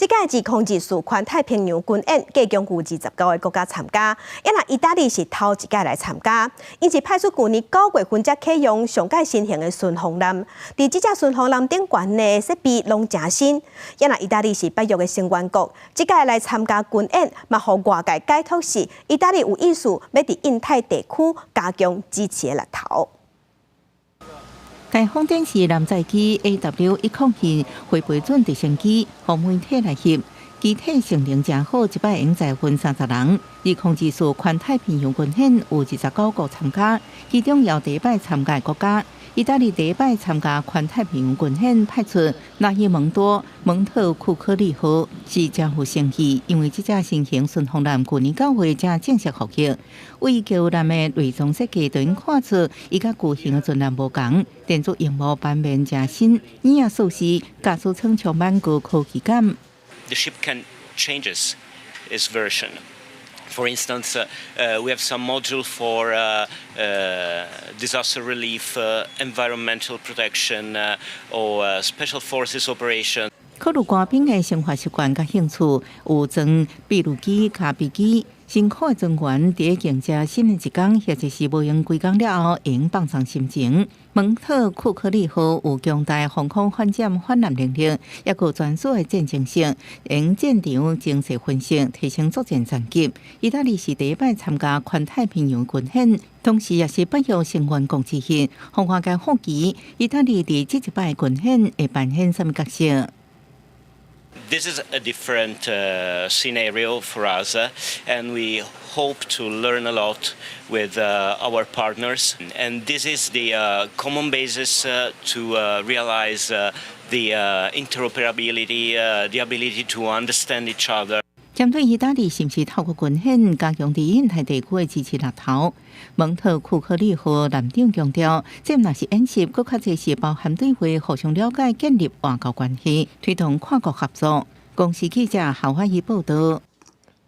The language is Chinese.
这届自控技术环太平洋军演计共有29个国家参加，也那意大利是头一届来参加，因是派出去年9月份才启用上届新型的巡航舰，伫这只巡航舰顶悬的设备拢诚新，也那意大利是北约的成员国，这届来参加军演，嘛互外界解读是意大利有意思要伫印太地区加强支持的力头。 台风电视南载机 AW102回培准直升机，互媒体来翕，机体性能真好，一摆用载分30人。自控技术环太平洋军演有29国参加，其中有第一摆参加的国家。意大利第一摆参加环太平洋军演，派出纳伊蒙多、蒙特库克利号是真有诚意，因为这只新型巡航舰去年9月才正式服役。为桥舰的内装设计，就应看出伊甲旧型的船舰无同，电子荧幕版面真新，椅仔设施、驾驶舱充满高科技感。The ship can changes its version. For instance, we have some module for disaster relief, environmental protection, or special forces operation. 考虑官兵的生活习惯甲兴趣，有装壁炉机、咖啡机。辛苦的船员伫个迎接新的一天，或者是无用几工了后，会用放松心情。蒙特库克利号有强大防空反舰反舰能力，也有专属的战争性，用战场精细分析，提升作战战绩。意大利是第一摆参加环太平洋军演，同时也是北约成员国之一。向外界好奇，意大利伫这一摆军演会扮演什么角色？ This is a different scenario for us, and we hope to learn a lot with our partners. And this is the common basis to realize the interoperability, the ability to understand each other. 针对意大利是不是透过军演加强伫印太地区的支持力头，蒙特库克利号舰长强调，这若是演习，更较侪是包含对会互相了解、建立外交关系，推动跨国合作。公司记者侯华仪报道。